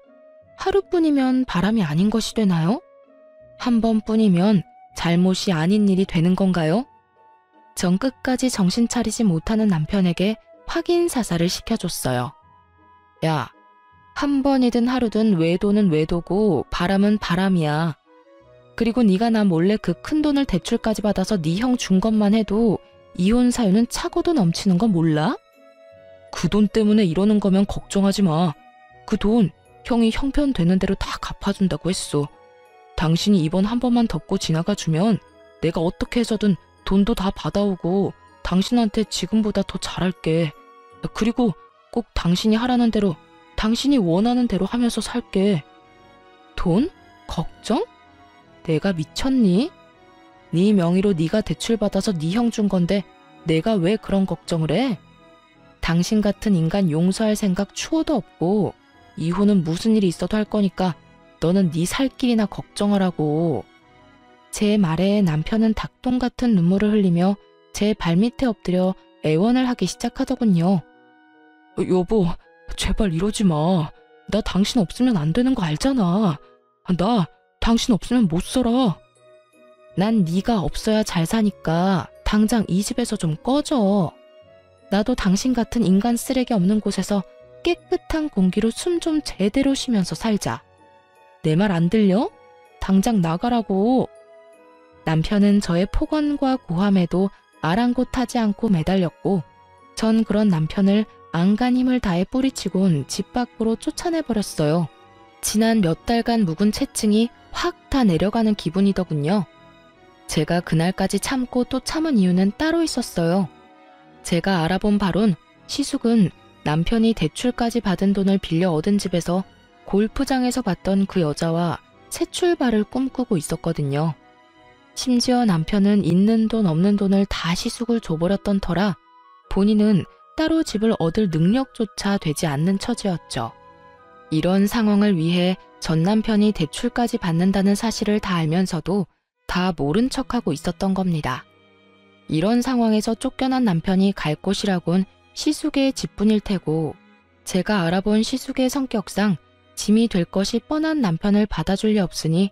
하루뿐이면 바람이 아닌 것이 되나요? 한 번뿐이면 잘못이 아닌 일이 되는 건가요? 전 끝까지 정신 차리지 못하는 남편에게 확인 사살을 시켜줬어요. 야, 한 번이든 하루든 외도는 외도고 바람은 바람이야. 그리고 네가 나 몰래 그 큰 돈을 대출까지 받아서 네 형 준 것만 해도 이혼 사유는 차고도 넘치는 거 몰라? 그 돈 때문에 이러는 거면 걱정하지 마. 그 돈 형이 형편 되는 대로 다 갚아준다고 했어. 당신이 이번 한 번만 덮고 지나가주면 내가 어떻게 해서든 돈도 다 받아오고 당신한테 지금보다 더 잘할게. 그리고 꼭 당신이 하라는 대로, 당신이 원하는 대로 하면서 살게. 돈? 걱정? 내가 미쳤니? 네 명의로 네가 대출받아서 네 형 준 건데 내가 왜 그런 걱정을 해? 당신 같은 인간 용서할 생각 추호도 없고 이후는 무슨 일이 있어도 할 거니까 너는 네 살 길이나 걱정하라고. 제 말에 남편은 닭똥 같은 눈물을 흘리며 제 발밑에 엎드려 애원을 하기 시작하더군요. 여보, 제발 이러지 마. 나 당신 없으면 안 되는 거 알잖아. 나 당신 없으면 못 살아. 난 네가 없어야 잘 사니까 당장 이 집에서 좀 꺼져. 나도 당신 같은 인간 쓰레기 없는 곳에서 깨끗한 공기로 숨 좀 제대로 쉬면서 살자. 내 말 안 들려? 당장 나가라고. 남편은 저의 폭언과 고함에도 아랑곳하지 않고 매달렸고 전 그런 남편을 안간 힘을 다해 뿌리치곤 집 밖으로 쫓아내버렸어요. 지난 몇 달간 묵은 채증이 확 다 내려가는 기분이더군요. 제가 그날까지 참고 또 참은 이유는 따로 있었어요. 제가 알아본 바론 시숙은 남편이 대출까지 받은 돈을 빌려 얻은 집에서 골프장에서 봤던 그 여자와 새 출발을 꿈꾸고 있었거든요. 심지어 남편은 있는 돈 없는 돈을 다 시숙을 줘버렸던 터라 본인은 따로 집을 얻을 능력조차 되지 않는 처지였죠. 이런 상황을 위해 전 남편이 대출까지 받는다는 사실을 다 알면서도 다 모른 척하고 있었던 겁니다. 이런 상황에서 쫓겨난 남편이 갈 곳이라곤 시숙의 집뿐일 테고 제가 알아본 시숙의 성격상 짐이 될 것이 뻔한 남편을 받아줄 리 없으니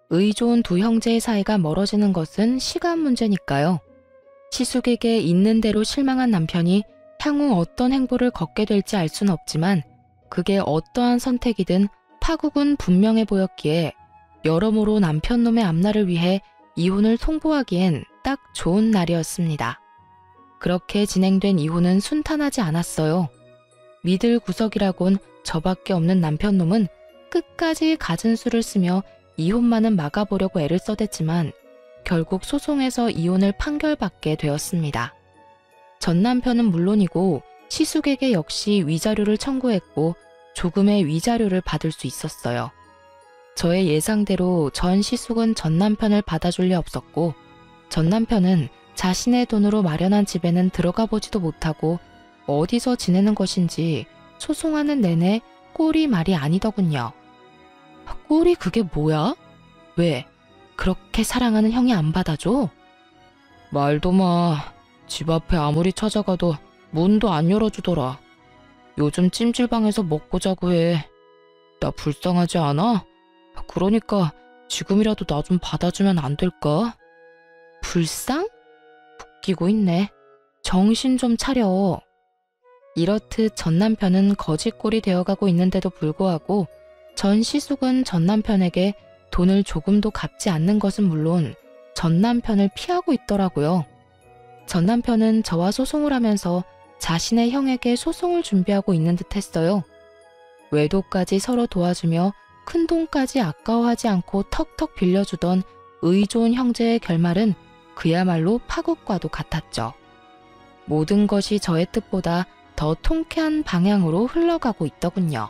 의 좋은 두 형제의 사이가 멀어지는 것은 시간 문제니까요. 시숙에게 있는 대로 실망한 남편이 향후 어떤 행보를 걷게 될지 알 수는 없지만 그게 어떠한 선택이든 파국은 분명해 보였기에 여러모로 남편 놈의 앞날을 위해 이혼을 통보하기엔 딱 좋은 날이었습니다. 그렇게 진행된 이혼은 순탄하지 않았어요. 믿을 구석이라곤 저밖에 없는 남편 놈은 끝까지 갖은 수를 쓰며 이혼만은 막아보려고 애를 써댔지만 결국 소송에서 이혼을 판결받게 되었습니다. 전 남편은 물론이고 시숙에게 역시 위자료를 청구했고 조금의 위자료를 받을 수 있었어요. 저의 예상대로 전 시숙은 전 남편을 받아줄 리 없었고 전 남편은 자신의 돈으로 마련한 집에는 들어가 보지도 못하고 어디서 지내는 것인지 소송하는 내내 꼴이 말이 아니더군요. 꼴이 그게 뭐야? 왜? 그렇게 사랑하는 형이 안 받아줘? 말도 마. 집 앞에 아무리 찾아가도 문도 안 열어주더라. 요즘 찜질방에서 먹고 자고 해. 나 불쌍하지 않아? 그러니까 지금이라도 나 좀 받아주면 안 될까? 불쌍? 웃기고 있네. 정신 좀 차려. 이렇듯 전 남편은 거지꼴이 되어가고 있는데도 불구하고 전 시숙은 전 남편에게 돈을 조금도 갚지 않는 것은 물론 전 남편을 피하고 있더라고요. 전 남편은 저와 소송을 하면서 자신의 형에게 소송을 준비하고 있는 듯 했어요. 외도까지 서로 도와주며 큰 돈까지 아까워하지 않고 턱턱 빌려주던 의 좋은 형제의 결말은 그야말로 파국과도 같았죠. 모든 것이 저의 뜻보다 더 통쾌한 방향으로 흘러가고 있더군요.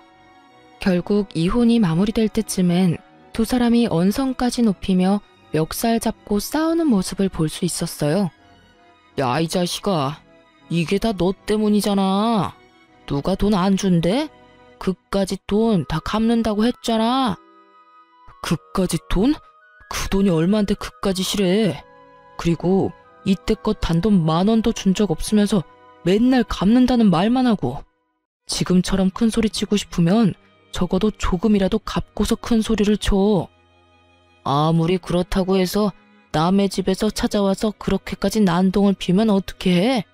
결국 이혼이 마무리될 때쯤엔 두 사람이 언성까지 높이며 멱살 잡고 싸우는 모습을 볼 수 있었어요. 야, 이 자식아. 이게 다 너 때문이잖아. 누가 돈 안 준대? 그까지 돈 다 갚는다고 했잖아. 그까지 돈? 그 돈이 얼만데 그까지 시래. 그리고 이때껏 단돈 10,000원도 준 적 없으면서 맨날 갚는다는 말만 하고 지금처럼 큰 소리 치고 싶으면 적어도 조금이라도 갚고서 큰 소리를 쳐. 아무리 그렇다고 해서 남의 집에서 찾아와서 그렇게까지 난동을 피우면 어떻게 해?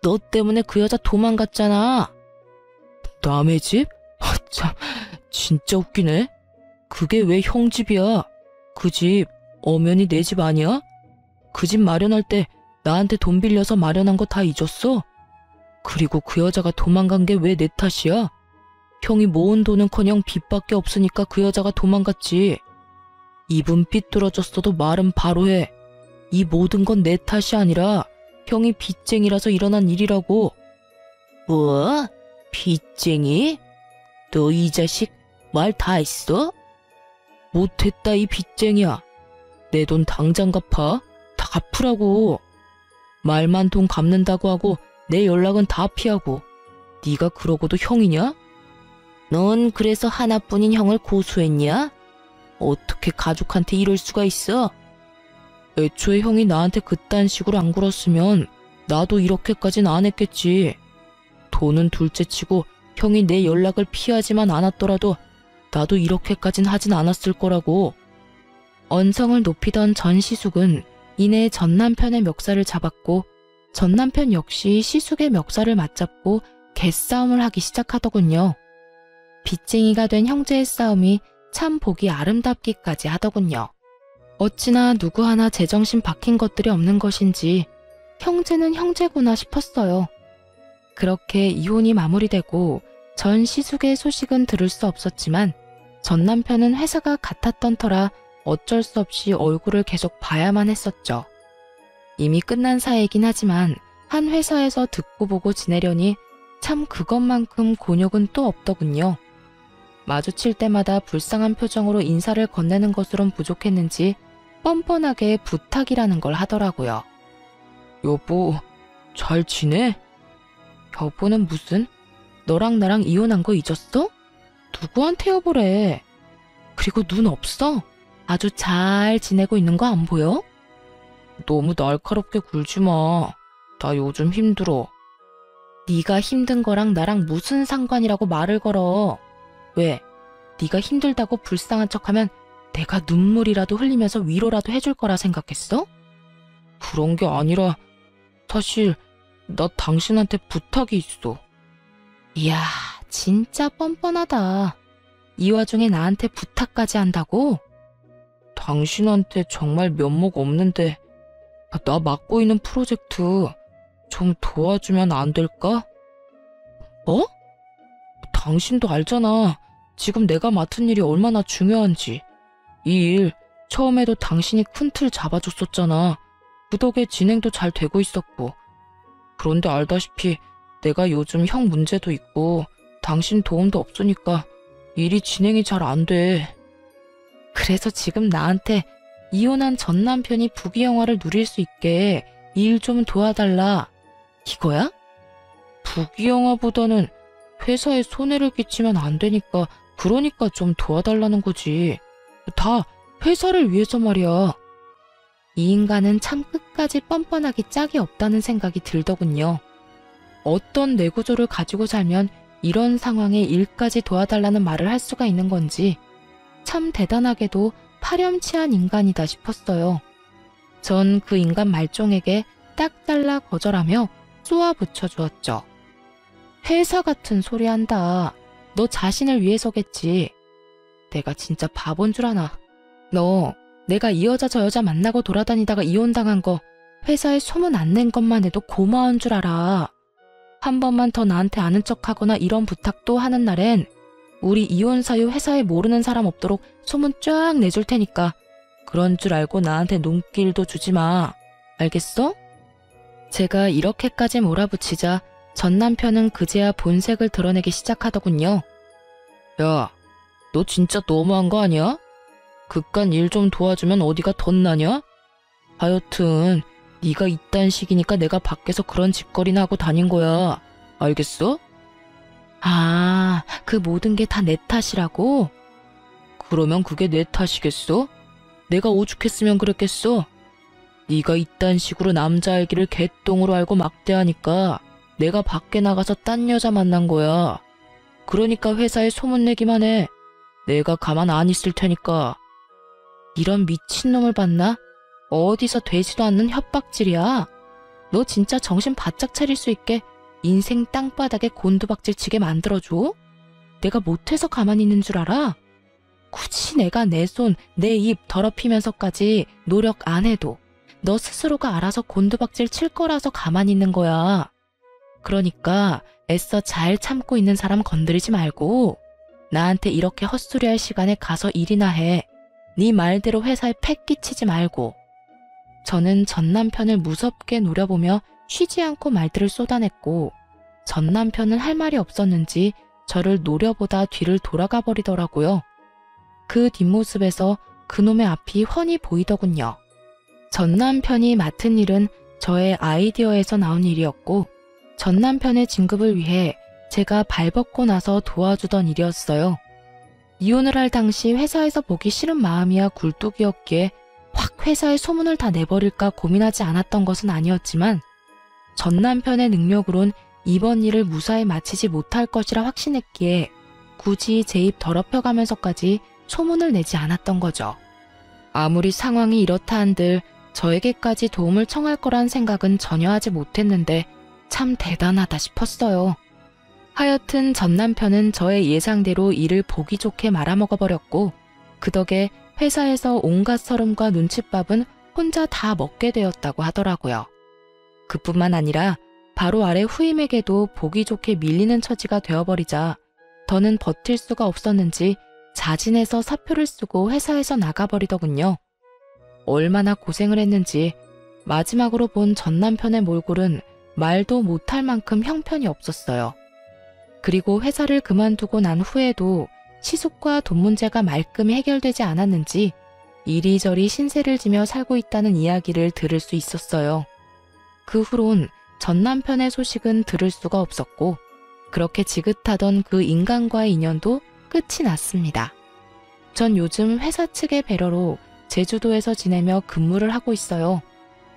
너 때문에 그 여자 도망갔잖아. 남의 집? 참, 진짜 웃기네. 그게 왜 형 집이야? 그 집 엄연히 내 집 아니야? 그 집 마련할 때 나한테 돈 빌려서 마련한 거 다 잊었어? 그리고 그 여자가 도망간 게 왜 내 탓이야? 형이 모은 돈은커녕 빚밖에 없으니까 그 여자가 도망갔지. 입은 삐뚤어졌어도 말은 바로 해. 이 모든 건 내 탓이 아니라 형이 빚쟁이라서 일어난 일이라고. 뭐? 빚쟁이? 너 이 자식 말 다 했어? 못했다 이 빚쟁이야. 내 돈 당장 갚아. 다 갚으라고. 말만 돈 갚는다고 하고 내 연락은 다 피하고. 네가 그러고도 형이냐? 넌 그래서 하나뿐인 형을 고소했냐? 어떻게 가족한테 이럴 수가 있어? 애초에 형이 나한테 그딴 식으로 안 굴었으면 나도 이렇게까진 안 했겠지. 돈은 둘째치고 형이 내 연락을 피하지만 않았더라도 나도 이렇게까진 하진 않았을 거라고. 언성을 높이던 전시숙은 이내 전남편의 멱살을 잡았고 전남편 역시 시숙의 멱살을 맞잡고 개싸움을 하기 시작하더군요. 빚쟁이가 된 형제의 싸움이 참 보기 아름답기까지 하더군요. 어찌나 누구 하나 제정신 박힌 것들이 없는 것인지 형제는 형제구나 싶었어요. 그렇게 이혼이 마무리되고 전 시숙의 소식은 들을 수 없었지만 전 남편은 회사가 같았던 터라 어쩔 수 없이 얼굴을 계속 봐야만 했었죠. 이미 끝난 사이이긴 하지만 한 회사에서 듣고 보고 지내려니 참 그것만큼 곤욕은 또 없더군요. 마주칠 때마다 불쌍한 표정으로 인사를 건네는 것으론 부족했는지 뻔뻔하게 부탁이라는 걸 하더라고요. 여보, 잘 지내? 여보는 무슨? 너랑 나랑 이혼한 거 잊었어? 누구한테 여보래? 그리고 눈 없어? 아주 잘 지내고 있는 거 안 보여? 너무 날카롭게 굴지 마. 나 요즘 힘들어. 네가 힘든 거랑 나랑 무슨 상관이라고 말을 걸어. 왜? 네가 힘들다고 불쌍한 척하면 내가 눈물이라도 흘리면서 위로라도 해줄 거라 생각했어? 그런 게 아니라 사실 나 당신한테 부탁이 있어. 이야, 진짜 뻔뻔하다. 이 와중에 나한테 부탁까지 한다고? 당신한테 정말 면목 없는데 나 맡고 있는 프로젝트 좀 도와주면 안 될까? 뭐? 당신도 알잖아. 지금 내가 맡은 일이 얼마나 중요한지. 이 일 처음에도 당신이 큰 틀 잡아줬었잖아. 그 덕에 진행도 잘 되고 있었고. 그런데 알다시피 내가 요즘 형 문제도 있고 당신 도움도 없으니까 일이 진행이 잘 안 돼. 그래서 지금 나한테 이혼한 전 남편이 부귀영화를 누릴 수 있게 일 좀 도와달라. 이거야? 부귀영화보다는 회사에 손해를 끼치면 안 되니까 그러니까 좀 도와달라는 거지. 다 회사를 위해서 말이야. 이 인간은 참 끝까지 뻔뻔하기 짝이 없다는 생각이 들더군요. 어떤 뇌구조를 가지고 살면 이런 상황에 일까지 도와달라는 말을 할 수가 있는 건지 참 대단하게도 파렴치한 인간이다 싶었어요. 전 그 인간 말종에게 딱 잘라 거절하며 쏘아 붙여주었죠. 회사 같은 소리 한다. 너 자신을 위해서겠지. 내가 진짜 바본 줄 아나. 너 내가 이 여자 저 여자 만나고 돌아다니다가 이혼당한 거 회사에 소문 안 낸 것만 해도 고마운 줄 알아. 한 번만 더 나한테 아는 척하거나 이런 부탁도 하는 날엔 우리 이혼 사유 회사에 모르는 사람 없도록 소문 쫙 내줄 테니까 그런 줄 알고 나한테 눈길도 주지 마. 알겠어? 제가 이렇게까지 몰아붙이자 전 남편은 그제야 본색을 드러내기 시작하더군요. 야, 너 진짜 너무한 거 아니야? 그깟 일 좀 도와주면 어디가 덧나냐? 하여튼 네가 이딴 식이니까 내가 밖에서 그런 짓거리나 하고 다닌 거야. 알겠어? 아, 그 모든 게 다 내 탓이라고? 그러면 그게 내 탓이겠어? 내가 오죽했으면 그랬겠어? 네가 이딴 식으로 남자 알기를 개똥으로 알고 막대하니까 내가 밖에 나가서 딴 여자 만난 거야. 그러니까 회사에 소문내기만 해. 내가 가만 안 있을 테니까. 이런 미친놈을 봤나? 어디서 되지도 않는 협박질이야. 너 진짜 정신 바짝 차릴 수 있게 인생 땅바닥에 곤두박질 치게 만들어줘? 내가 못해서 가만히 있는 줄 알아? 굳이 내가 내 손, 내 입 더럽히면서까지 노력 안 해도 너 스스로가 알아서 곤두박질 칠 거라서 가만히 있는 거야. 그러니까 애써 잘 참고 있는 사람 건드리지 말고 나한테 이렇게 헛소리할 시간에 가서 일이나 해. 네 말대로 회사에 팩 끼치지 말고. 저는 전 남편을 무섭게 노려보며 쉬지 않고 말들을 쏟아냈고 전 남편은 할 말이 없었는지 저를 노려보다 뒤를 돌아가 버리더라고요. 그 뒷모습에서 그놈의 앞이 훤히 보이더군요. 전 남편이 맡은 일은 저의 아이디어에서 나온 일이었고 전 남편의 진급을 위해 제가 발벗고 나서 도와주던 일이었어요. 이혼을 할 당시 회사에서 보기 싫은 마음이야 굴뚝이었기에 확 회사에 소문을 다 내버릴까 고민하지 않았던 것은 아니었지만 전 남편의 능력으론 이번 일을 무사히 마치지 못할 것이라 확신했기에 굳이 제 입 더럽혀가면서까지 소문을 내지 않았던 거죠. 아무리 상황이 이렇다 한들 저에게까지 도움을 청할 거란 생각은 전혀 하지 못했는데 참 대단하다 싶었어요. 하여튼 전 남편은 저의 예상대로 일을 보기 좋게 말아먹어버렸고 그 덕에 회사에서 온갖 서름과 눈칫밥은 혼자 다 먹게 되었다고 하더라고요. 그뿐만 아니라 바로 아래 후임에게도 보기 좋게 밀리는 처지가 되어버리자 더는 버틸 수가 없었는지 자진해서 사표를 쓰고 회사에서 나가버리더군요. 얼마나 고생을 했는지 마지막으로 본 전 남편의 몰골은 말도 못할 만큼 형편이 없었어요. 그리고 회사를 그만두고 난 후에도 시숙과 돈 문제가 말끔히 해결되지 않았는지 이리저리 신세를 지며 살고 있다는 이야기를 들을 수 있었어요. 그 후론 전 남편의 소식은 들을 수가 없었고 그렇게 지긋하던 그 인간과의 인연도 끝이 났습니다. 전 요즘 회사 측의 배려로 제주도에서 지내며 근무를 하고 있어요.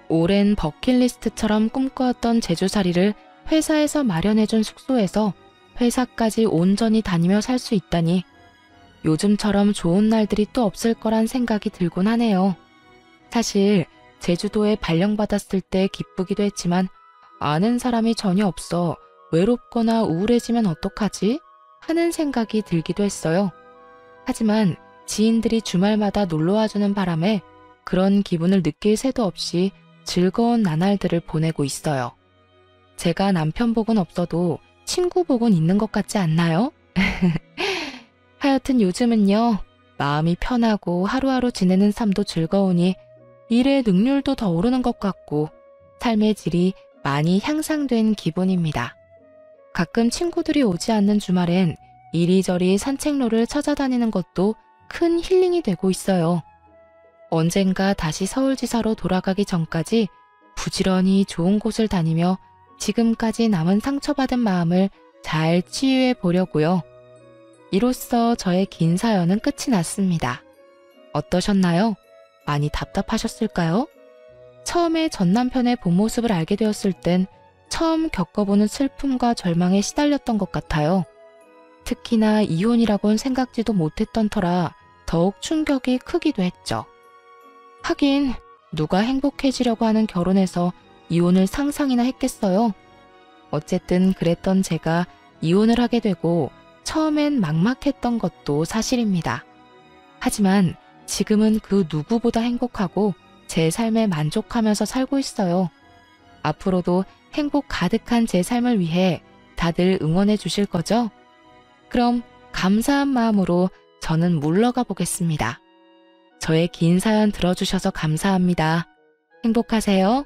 오랜 버킷리스트처럼 꿈꿔왔던 제주살이를 회사에서 마련해준 숙소에서 회사까지 온전히 다니며 살 수 있다니 요즘처럼 좋은 날들이 또 없을 거란 생각이 들곤 하네요. 사실 제주도에 발령받았을 때 기쁘기도 했지만 아는 사람이 전혀 없어 외롭거나 우울해지면 어떡하지? 하는 생각이 들기도 했어요. 하지만 지인들이 주말마다 놀러와주는 바람에 그런 기분을 느낄 새도 없이 즐거운 나날들을 보내고 있어요. 제가 남편 복은 없어도 친구 복은 있는 것 같지 않나요? 하여튼 요즘은요, 마음이 편하고 하루하루 지내는 삶도 즐거우니 일의 능률도 더 오르는 것 같고 삶의 질이 많이 향상된 기분입니다. 가끔 친구들이 오지 않는 주말엔 이리저리 산책로를 찾아다니는 것도 큰 힐링이 되고 있어요. 언젠가 다시 서울지사로 돌아가기 전까지 부지런히 좋은 곳을 다니며 지금까지 남은 상처받은 마음을 잘 치유해 보려고요. 이로써 저의 긴 사연은 끝이 났습니다. 어떠셨나요? 많이 답답하셨을까요? 처음에 전 남편의 본 모습을 알게 되었을 땐 처음 겪어보는 슬픔과 절망에 시달렸던 것 같아요. 특히나 이혼이라곤 생각지도 못했던 터라 더욱 충격이 크기도 했죠. 하긴 누가 행복해지려고 하는 결혼에서 이혼을 상상이나 했겠어요. 어쨌든 그랬던 제가 이혼을 하게 되고 처음엔 막막했던 것도 사실입니다. 하지만 지금은 그 누구보다 행복하고 제 삶에 만족하면서 살고 있어요. 앞으로도 행복 가득한 제 삶을 위해 다들 응원해 주실 거죠? 그럼 감사한 마음으로 저는 물러가 보겠습니다. 저의 긴 사연 들어주셔서 감사합니다. 행복하세요.